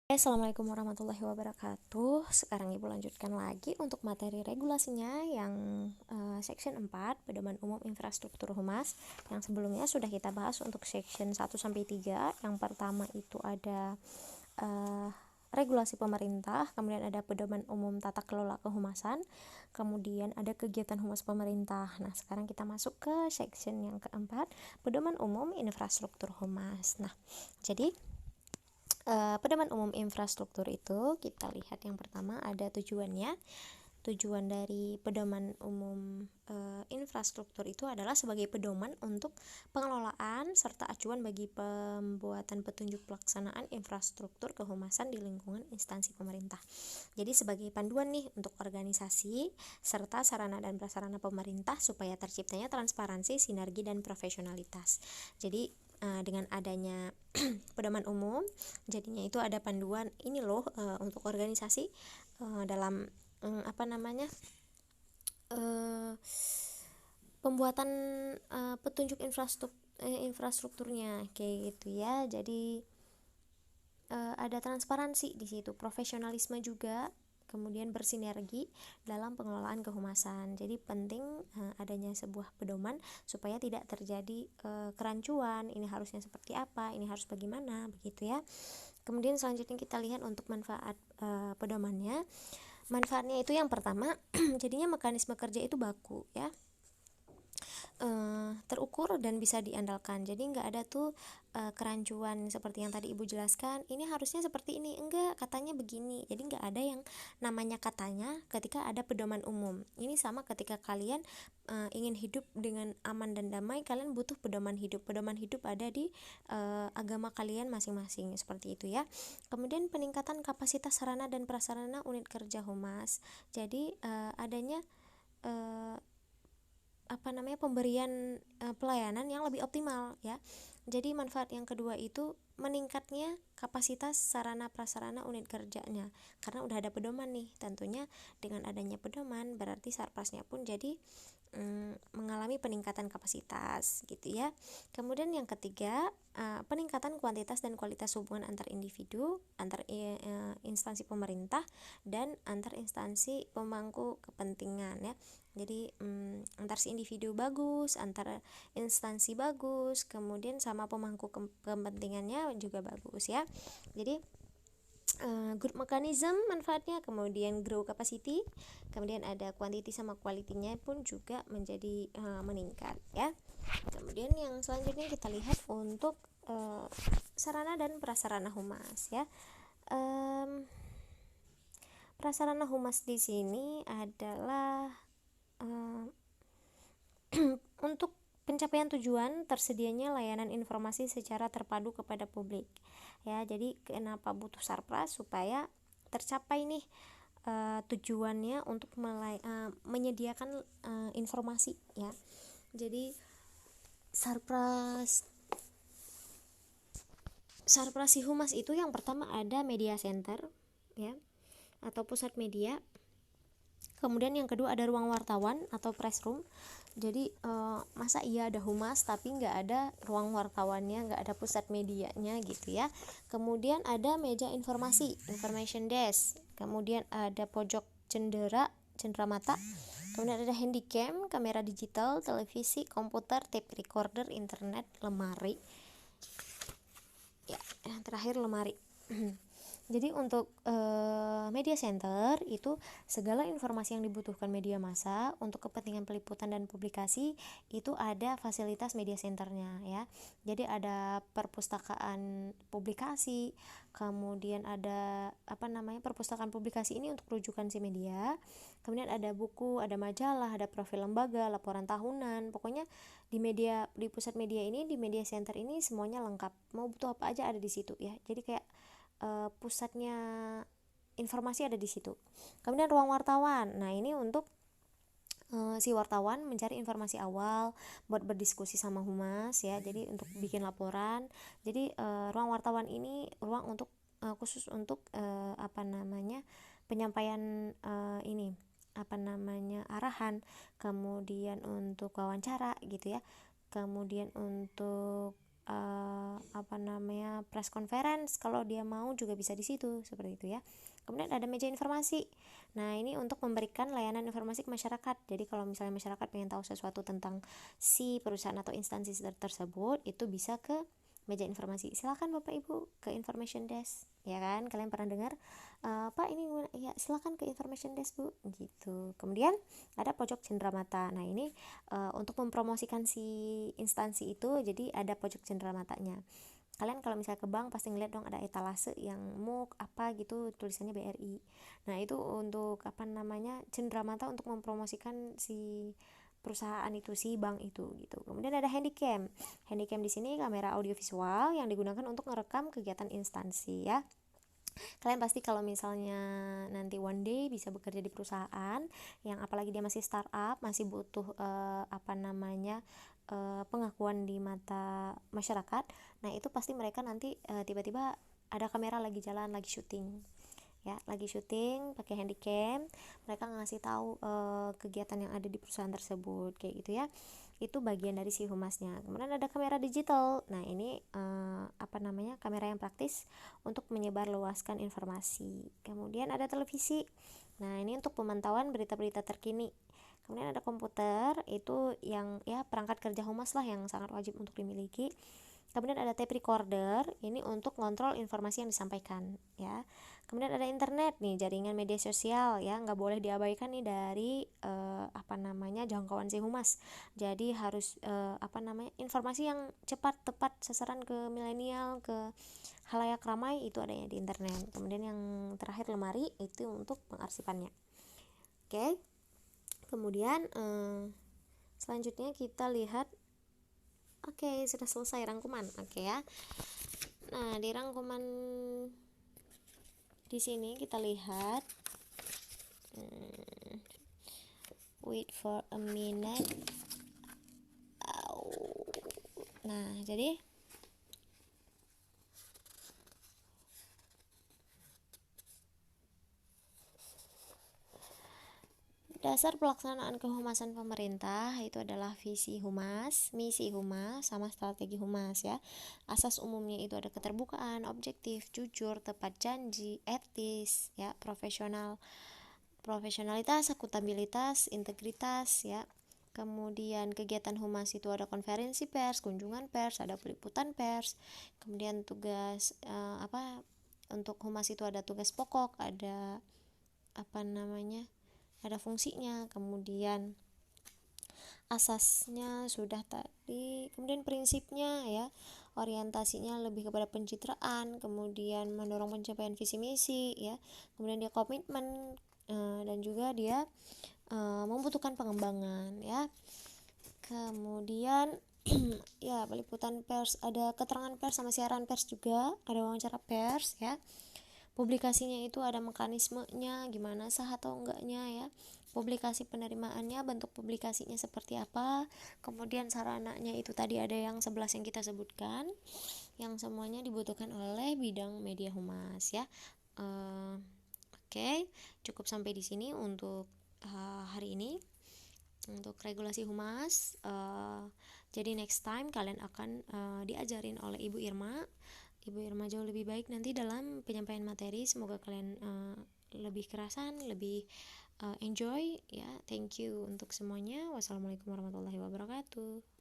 Assalamualaikum warahmatullahi wabarakatuh. Sekarang Ibu lanjutkan lagi untuk materi regulasinya yang section 4, Pedoman Umum Infrastruktur Humas. Yang sebelumnya sudah kita bahas untuk section 1-3. Yang pertama itu ada regulasi pemerintah, kemudian ada Pedoman Umum Tata Kelola Kehumasan, kemudian ada kegiatan humas pemerintah. Nah, sekarang kita masuk ke section yang keempat, Pedoman Umum Infrastruktur Humas. Nah, jadi pedoman umum infrastruktur itu kita lihat yang pertama ada tujuannya. Tujuan dari pedoman umum infrastruktur itu adalah sebagai pedoman untuk pengelolaan serta acuan bagi pembuatan petunjuk pelaksanaan infrastruktur kehumasan di lingkungan instansi pemerintah. Jadi sebagai panduan nih untuk organisasi serta sarana dan prasarana pemerintah supaya terciptanya transparansi, sinergi, dan profesionalitas. Jadi dengan adanya pedoman umum, jadinya itu ada panduan ini loh untuk organisasi dalam pembuatan petunjuk infrastrukturnya kayak gitu ya. Jadi ada transparansi di situ, profesionalisme juga, kemudian bersinergi dalam pengelolaan kehumasan. Jadi penting adanya sebuah pedoman supaya tidak terjadi kerancuan, ini harusnya seperti apa, ini harus bagaimana, begitu ya. Kemudian selanjutnya kita lihat untuk manfaat pedomannya. Manfaatnya itu yang pertama, jadinya mekanisme kerja itu baku ya, terukur dan bisa diandalkan. Jadi nggak ada tuh kerancuan seperti yang tadi Ibu jelaskan, ini harusnya seperti ini, enggak, katanya begini. Jadi nggak ada yang namanya katanya ketika ada pedoman umum. Ini sama ketika kalian ingin hidup dengan aman dan damai, kalian butuh pedoman hidup. Pedoman hidup ada di agama kalian masing-masing, seperti itu ya. Kemudian peningkatan kapasitas sarana dan prasarana unit kerja humas. Jadi adanya pemberian pelayanan yang lebih optimal ya. Jadi manfaat yang kedua itu meningkatnya kapasitas sarana prasarana unit kerjanya karena udah ada pedoman nih. Tentunya dengan adanya pedoman berarti sarprasnya pun jadi mengalami peningkatan kapasitas gitu ya. Kemudian yang ketiga, peningkatan kuantitas dan kualitas hubungan antar individu, antar instansi pemerintah, dan antar instansi pemangku kepentingan ya. Jadi antar si individu bagus, antar instansi bagus, kemudian sama pemangku kepentingannya juga bagus ya. Jadi good mechanism manfaatnya, kemudian grow capacity, kemudian ada quantity sama quality-nya pun juga menjadi meningkat ya. Kemudian yang selanjutnya kita lihat untuk sarana dan prasarana humas ya. Prasarana humas di sini adalah untuk pencapaian tujuan tersedianya layanan informasi secara terpadu kepada publik ya. Jadi kenapa butuh sarpras? Supaya tercapai nih tujuannya untuk menyediakan informasi ya. Jadi sarpras si humas itu yang pertama ada media center ya atau pusat media. Kemudian yang kedua ada ruang wartawan atau press room. Jadi masa iya ada humas tapi nggak ada ruang wartawannya, nggak ada pusat medianya gitu ya. Kemudian ada meja informasi, information desk. Kemudian ada pojok cendera mata. Kemudian ada handycam, kamera digital, televisi, komputer, tape recorder, internet, lemari. Ya, yang terakhir lemari. Jadi untuk media center itu segala informasi yang dibutuhkan media massa untuk kepentingan peliputan dan publikasi itu ada fasilitas media centernya ya. Jadi ada perpustakaan publikasi, kemudian ada perpustakaan publikasi ini untuk rujukan si media. Kemudian ada buku, ada majalah, ada profil lembaga, laporan tahunan. Pokoknya di pusat media ini, di media center ini semuanya lengkap. Mau butuh apa aja ada di situ ya. Jadi kayak pusatnya informasi ada di situ. Kemudian ruang wartawan. Nah, ini untuk si wartawan mencari informasi awal buat berdiskusi sama humas ya. Jadi untuk bikin laporan. Jadi ruang wartawan ini ruang untuk khusus untuk penyampaian arahan, kemudian untuk wawancara gitu ya. Kemudian untuk press conference, kalau dia mau juga bisa di situ seperti itu ya. Kemudian ada meja informasi. Nah, ini untuk memberikan layanan informasi ke masyarakat. Jadi kalau misalnya masyarakat pengen tahu sesuatu tentang si perusahaan atau instansi tersebut, itu bisa ke meja informasi. Silakan Bapak Ibu ke information desk, ya kan? Kalian pernah dengar Pak ini ya, silakan ke information desk Bu, gitu. Kemudian ada pojok cenderamata. Nah, ini untuk mempromosikan si instansi itu, jadi ada pojok cenderamata-nya. Kalian kalau misalnya ke bank pasti ngeliat dong ada etalase yang MUK apa gitu, tulisannya BRI. Nah, itu untuk cenderamata untuk mempromosikan si perusahaan itu, si bank itu gitu. Kemudian ada handycam. Handycam di sini kamera audiovisual yang digunakan untuk merekam kegiatan instansi ya. Kalian pasti kalau misalnya nanti one day bisa bekerja di perusahaan yang apalagi dia masih startup, masih butuh pengakuan di mata masyarakat. Nah, itu pasti mereka nanti tiba-tiba ada kamera lagi jalan, lagi syuting ya, lagi syuting pakai handycam, mereka ngasih tahu kegiatan yang ada di perusahaan tersebut kayak gitu ya. Itu bagian dari si humasnya. Kemudian ada kamera digital. Nah, ini kamera yang praktis untuk menyebarluaskan informasi. Kemudian ada televisi. Nah, ini untuk pemantauan berita-berita terkini. Kemudian ada komputer, itu yang ya perangkat kerja humas lah yang sangat wajib untuk dimiliki. Kemudian ada tape recorder, ini untuk kontrol informasi yang disampaikan ya. Kemudian ada internet nih, jaringan media sosial ya, nggak boleh diabaikan nih dari jangkauan si humas. Jadi harus informasi yang cepat, tepat, sasaran ke milenial, ke halayak ramai, itu adanya di internet. Kemudian yang terakhir lemari, itu untuk pengarsipannya. Oke. Kemudian selanjutnya kita lihat. Oke, sudah selesai rangkuman. Oke ya. Nah, di rangkuman di sini kita lihat. Wait for a minute. Nah, jadi dasar pelaksanaan kehumasan pemerintah itu adalah visi humas, misi humas, sama strategi humas ya. Asas umumnya itu ada keterbukaan, objektif, jujur, tepat janji, etis, ya, profesionalitas, akuntabilitas, integritas ya. Kemudian kegiatan humas itu ada konferensi pers, kunjungan pers, ada peliputan pers. Kemudian tugas untuk humas itu ada tugas pokok, ada ada fungsinya, kemudian asasnya sudah tadi, kemudian prinsipnya ya, orientasinya lebih kepada pencitraan, kemudian mendorong pencapaian visi misi ya, kemudian dia komitmen dan juga dia membutuhkan pengembangan ya. Kemudian ya, peliputan pers, ada keterangan pers sama siaran pers juga, ada wawancara pers ya. Publikasinya itu ada mekanismenya, gimana sah atau enggaknya ya. Publikasi penerimaannya, bentuk publikasinya seperti apa. Kemudian sarananya itu tadi ada yang 11 yang kita sebutkan, yang semuanya dibutuhkan oleh bidang media humas ya. Oke, cukup sampai di sini untuk hari ini untuk regulasi humas. Jadi next time kalian akan diajarin oleh Ibu Irma jauh lebih baik nanti dalam penyampaian materi. Semoga kalian lebih kerasan, lebih enjoy ya. Thank you untuk semuanya. Wassalamualaikum warahmatullahi wabarakatuh.